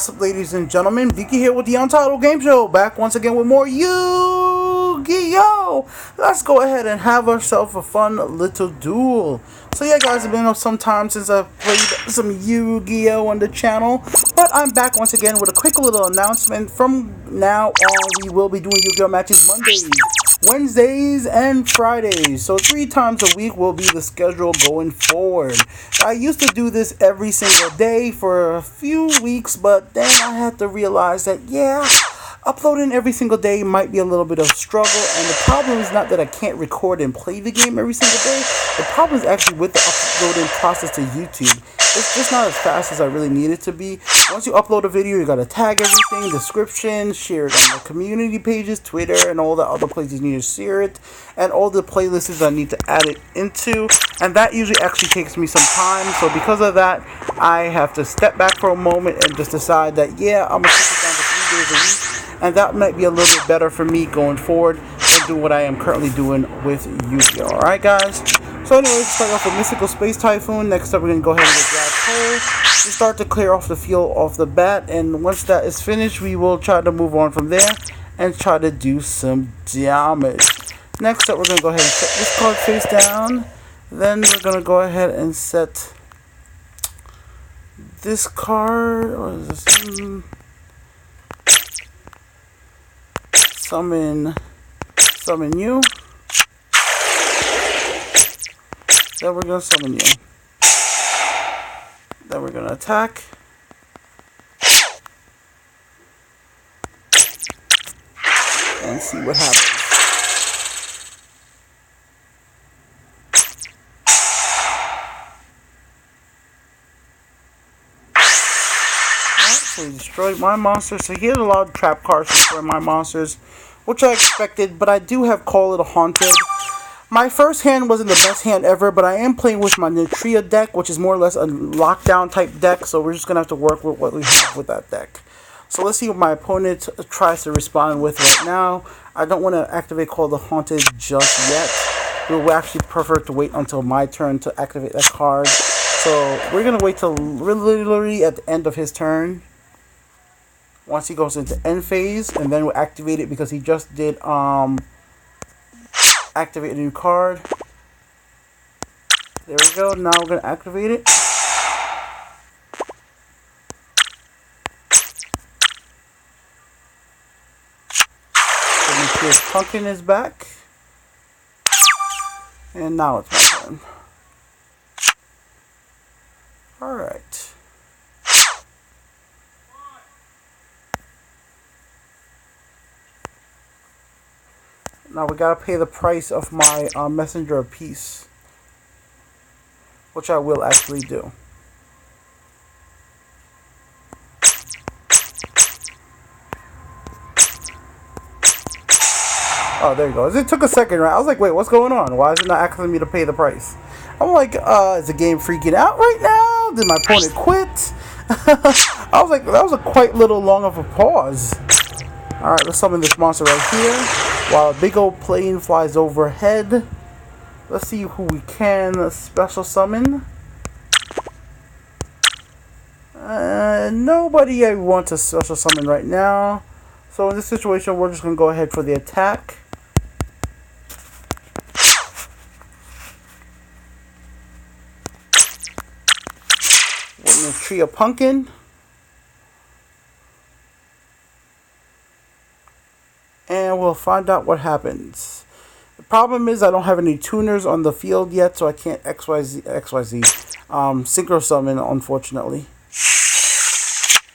What's up, ladies and gentlemen? Biki here with the Untitled Game Show, back once again with more Yu-Gi-Oh! Let's go ahead and have ourselves a fun little duel. So yeah, guys, it's been some time since I've played some Yu-Gi-Oh! On the channel, but I'm back once again with a quick little announcement. From now on, we will be doing Yu-Gi-Oh! Matches Mondays, Wednesdays, and Fridays. So 3 times a week will be the schedule going forward. I used to do this every single day for a few weeks, but then I had to realize that, yeah, uploading every single day might be a little bit of a struggle. And the problem is not that I can't record and play the game every single day. The problem is actually with the uploading process to YouTube. It's just not as fast as I really need it to be. Once you upload a video, you gotta tag everything, description, share it on the community pages, Twitter, and all the other places you need to share it, and all the playlists I need to add it into. And that usually actually takes me some time. So because of that, I have to step back for a moment and just decide that, yeah, I'm gonna take it down to 3 days a week. And that might be a little bit better for me going forward than do what I am currently doing with Yu-Gi-Oh! Alright, guys? So anyways, let's start off with Mystical Space Typhoon. Next up, we're going to go ahead and get Black Hole. We start to clear off the field off the bat. And once that is finished, we will try to move on from there and try to do some damage. Next up, we're going to go ahead and set this card face down. Then we're going to go ahead and set this card. What is this? Summon you. Then we're gonna summon you. Then we're gonna attack. And see what happens. So he destroyed my monster. So he had a lot of trap cards to destroy my monsters, which I expected, but I do have Call It a Haunted. My first hand wasn't the best hand ever, but I am playing with my Nutria deck, which is more or less a lockdown type deck, so we're just going to have to work with what we have with that deck. So let's see what my opponent tries to respond with right now. I don't want to activate Call It a Haunted just yet. We will actually prefer to wait until my turn to activate that card. So we're going to wait till literally at the end of his turn. Once he goes into end phase, and then we'll activate it because he just did activate a new card. There we go. Now we're gonna activate it. So make sure Pumpkin is back, and now it's my turn. All right. Now we gotta pay the price of my Messenger of Peace, which I will actually do. Oh, there you go. It took a second, right? I was like, wait, what's going on? Why is it not asking me to pay the price? I'm like, is the game freaking out right now? Did my opponent quit? I was like, that was a quite little long of a pause. Alright, let's summon this monster right here while a big old plane flies overhead. Let's see who we can special summon. Nobody I want to special summon right now. So in this situation, we're just going to go ahead for the attack. We're going to tree a pumpkin. And we'll find out what happens. The problem is I don't have any tuners on the field yet, so I can't XYZ synchro summon, unfortunately.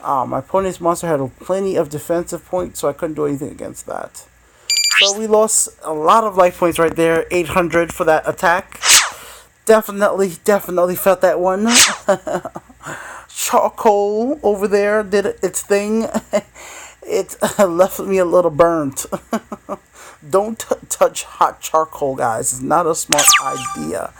My opponent's monster had plenty of defensive points, so I couldn't do anything against that. So we lost a lot of life points right there. 800 for that attack. Definitely felt that one. Charcoal over there did its thing. It left me a little burnt. Don't touch hot charcoal, guys. It's not a smart idea.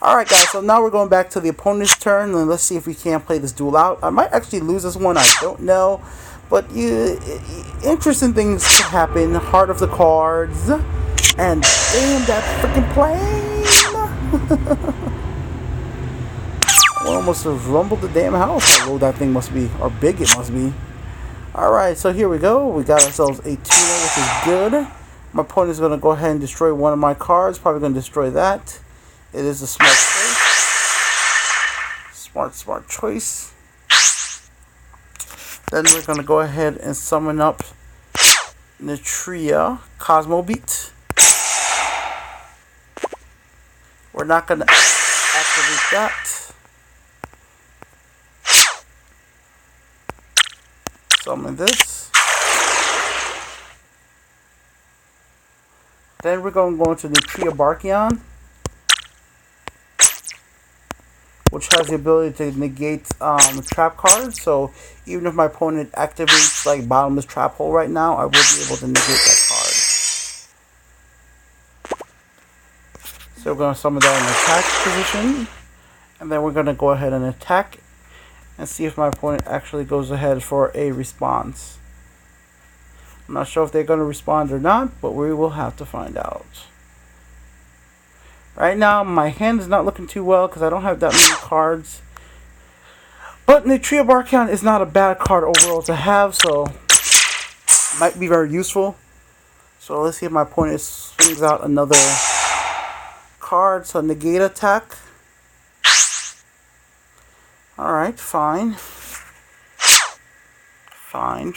Alright, guys. So now we're going back to the opponent's turn. And let's see if we can play this duel out. I might actually lose this one. I don't know. But interesting things could happen. Heart of the cards. And damn, that freaking plane. I almost have rumbled the damn house. How low that thing must be. Or big it must be. Alright, so here we go. We got ourselves a tuner, which is good. My opponent is going to go ahead and destroy one of my cards. Probably going to destroy that. It is a smart choice. Smart choice. Then we're going to go ahead and summon up Nitria Cosmo Beat. We're not going to activate that. Summon this. Then we're going to go into Nitria Barkion, which has the ability to negate trap cards. So even if my opponent activates like bottomless trap hole right now, I will be able to negate that card. So we're going to summon that in attack position, and then we're going to go ahead and attack and see if my opponent actually goes ahead for a response. I'm not sure if they're going to respond or not, but we will have to find out. Right now, my hand is not looking too well because I don't have that many cards. But Nitria Barkion is not a bad card overall to have, so might be very useful. So let's see if my opponent swings out another card. So negate attack. Alright, fine. Fine.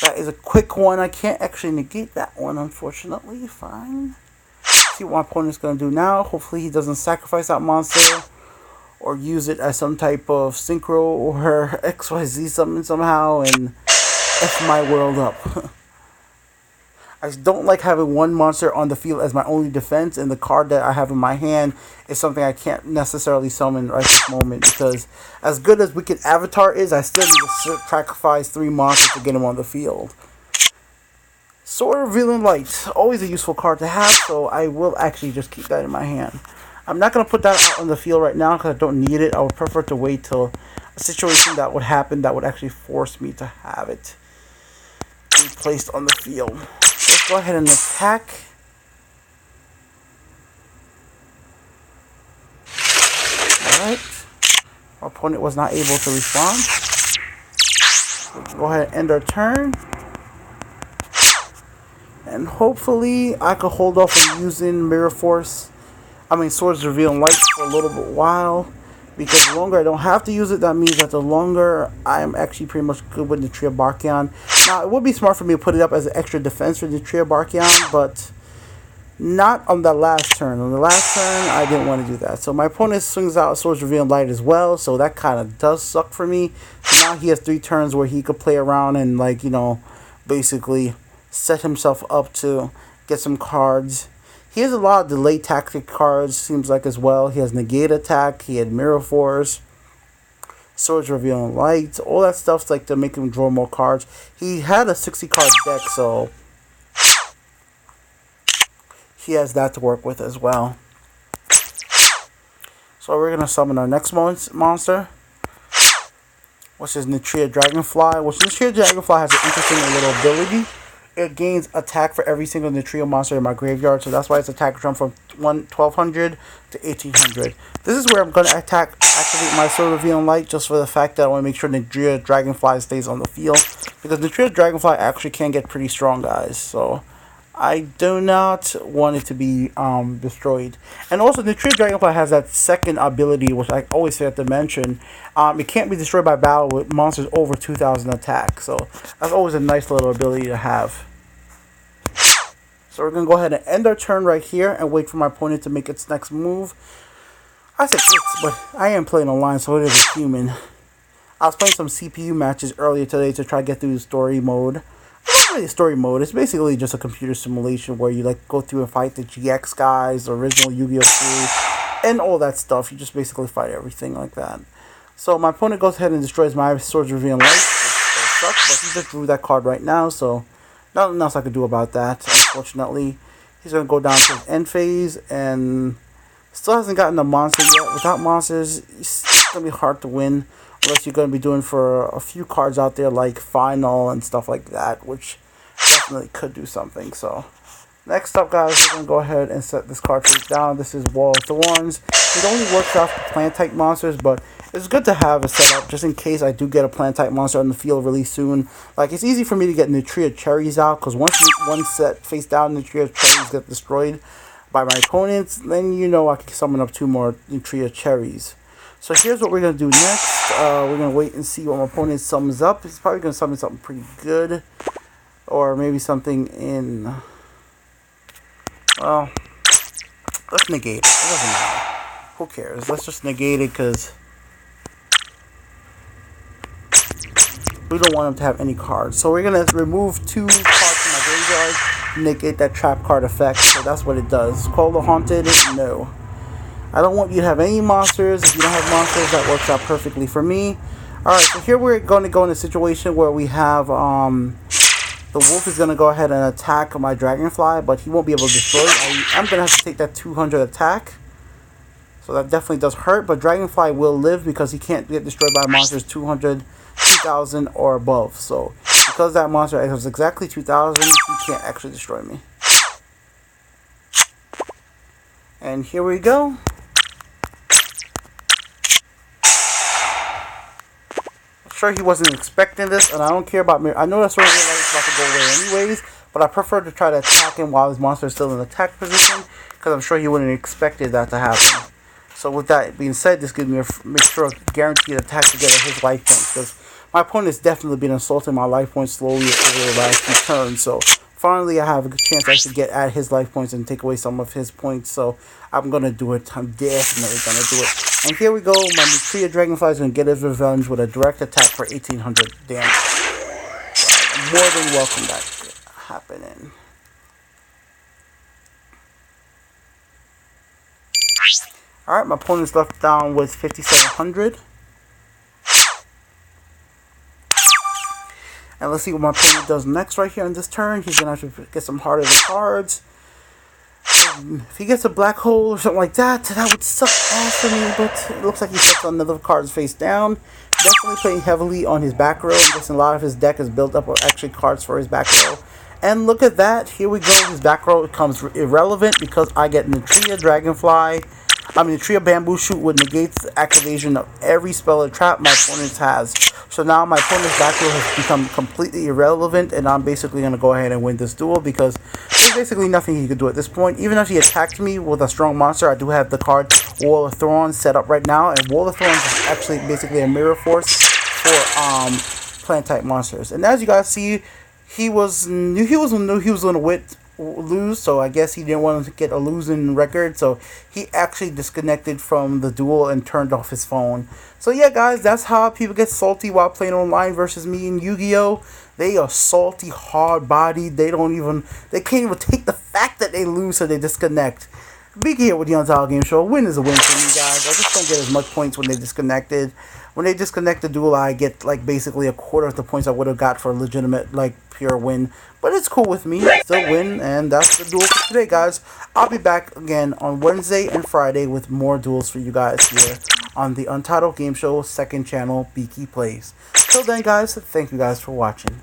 That is a quick one. I can't actually negate that one, unfortunately. Fine. See what my opponent's going to do now. Hopefully he doesn't sacrifice that monster or use it as some type of synchro or XYZ summon somehow and F my world up. I don't like having one monster on the field as my only defense, and the card that I have in my hand is something I can't necessarily summon right this moment, because as good as Wicked Avatar is, I still need to sacrifice 3 monsters to get him on the field. Sword Revealing Light, always a useful card to have, so I will actually just keep that in my hand. I'm not going to put that out on the field right now because I don't need it. I would prefer to wait till a situation that would happen that would actually force me to have it be placed on the field. Let's go ahead and attack. Alright. Our opponent was not able to respond. Let's go ahead and end our turn. And hopefully I could hold off on using Swords Revealing Light for a little bit while. Because the longer I don't have to use it, that means that the longer I am actually pretty much good with Nitria Barkion. Now, it would be smart for me to put it up as an extra defense for Nitria Barkion, but not on the last turn. On the last turn, I didn't want to do that. So my opponent swings out Swords Revealing Light as well, so that kind of does suck for me. So now he has 3 turns where he could play around and, like, you know, basically set himself up to get some cards. He has a lot of delay tactic cards, seems like, as well. He has Negate Attack, he had Mirror Force, Swords Revealing Light, all that stuff's like to make him draw more cards. He had a 60 card deck, so he has that to work with as well. So we're going to summon our next monster, which is Nitria Dragonfly. Which Nitria Dragonfly has an interesting little ability. It gains attack for every single Nitria monster in my graveyard, so that's why its attack jump from 1200 to 1800. This is where I'm going to activate my Sword Revealing Light, just for the fact that I want to make sure Nitria Dragonfly stays on the field, because Nitria Dragonfly actually can get pretty strong, guys, so I do not want it to be destroyed. And also, Nitria Dragonfly has that second ability, which I always forget to mention. It can't be destroyed by battle with monsters over 2000 attack. So that's always a nice little ability to have. So we're going to go ahead and end our turn right here and wait for my opponent to make its next move. I said it's, but I am playing online, so it is a human. I was playing some CPU matches earlier today to try to get through the story mode. It's not really story mode. It's basically just a computer simulation where you like go through and fight the GX guys, the original Yu-Gi-Oh! 2, and all that stuff. You just basically fight everything like that. So my opponent goes ahead and destroys my Swords Revealing Light. It sucks, but he just drew that card right now, so nothing else I could do about that, unfortunately. He's going to go down to his end phase, and still hasn't gotten a monster yet. Without monsters, it's going to be hard to win. Unless you're going to be doing for a few cards out there like Final and stuff like that, which definitely could do something. So Next up, guys, we're going to go ahead and set this card face down. This is Wall of Thorns. It only works out for plant-type monsters, but it's good to have a setup just in case I do get a plant-type monster on the field really soon. Like, it's easy for me to get Nutria Cherries out, because once one set face down, Nutria Cherries get destroyed by my opponents, then you know I can summon up 2 more Nutria Cherries. So here's what we're going to do next. We're going to wait and see what my opponent summons up. He's probably going to summon something pretty good, or maybe something in... Well, let's negate it. It doesn't matter. Who cares? Let's just negate it because we don't want him to have any cards. So we're going to remove 2 cards from my graveyard, negate that trap card effect. So that's what it does. Call the Haunted? No. I don't want you to have any monsters. If you don't have monsters, that works out perfectly for me. Alright, so here we're going to go in a situation where we have... the wolf is going to go ahead and attack my dragonfly, but he won't be able to destroy it. I'm going to have to take that 200 attack. So that definitely does hurt, but dragonfly will live because he can't get destroyed by monsters 200, 2000 or above. So because that monster has exactly 2000, he can't actually destroy me. And here we go. Sure, he wasn't expecting this, and I don't care about me. I know that sort of light is about to go away anyways, but I prefer to try to attack him while his monster is still in attack position, because I'm sure he wouldn't have expected that to happen. So with that being said, this gives me a make sure guaranteed attack to get his life points, because my opponent has definitely been assaulting my life points slowly over the last few turns. So finally, I have a good chance I should get at his life points and take away some of his points. So I'm gonna do it. I'm definitely gonna do it. And here we go. My Nutria Dragonfly is going to get his revenge with a direct attack for 1800 damage. So I'm more than welcome that happening. Alright, my opponent's left down with 5700. And let's see what my opponent does next right here on this turn. He's going to have to get some harder cards. If he gets a black hole or something like that, that would suck ass for me, but it looks like he sets another card's face down. Definitely playing heavily on his back row. I'm guessing a lot of his deck is built up of actually cards for his back row. And look at that. Here we go. His back row becomes irrelevant because I get Nutria Dragonfly. Nutria Bamboo Shoot would negate the activation of every spell or trap my opponent has. So now my opponent's back row has become completely irrelevant, and I'm basically going to go ahead and win this duel because there's basically nothing he could do at this point. Even if he attacked me with a strong monster, I do have the card Wall of Thorns set up right now, and Wall of Thorns is actually basically a mirror force for plant-type monsters. And as you guys see, he knew he was going to lose, so I guess he didn't want to get a losing record, so he actually disconnected from the duel and turned off his phone. So yeah, guys, that's how people get salty while playing online versus me and Yu-Gi-Oh! They are salty, hard-bodied. They can't even take the fact that they lose, so they disconnect. Biki here with the Untitled Game Show. Win is a win for me, guys. I just don't get as much points when they disconnected. When they disconnect the duel, I get like basically a quarter of the points I would have got for a legitimate, like, pure win. But it's cool with me. I still win, and that's the duel for today, guys. I'll be back again on Wednesday and Friday with more duels for you guys here on the Untitled Game Show second channel, Biki Plays. Till then, guys, thank you guys for watching.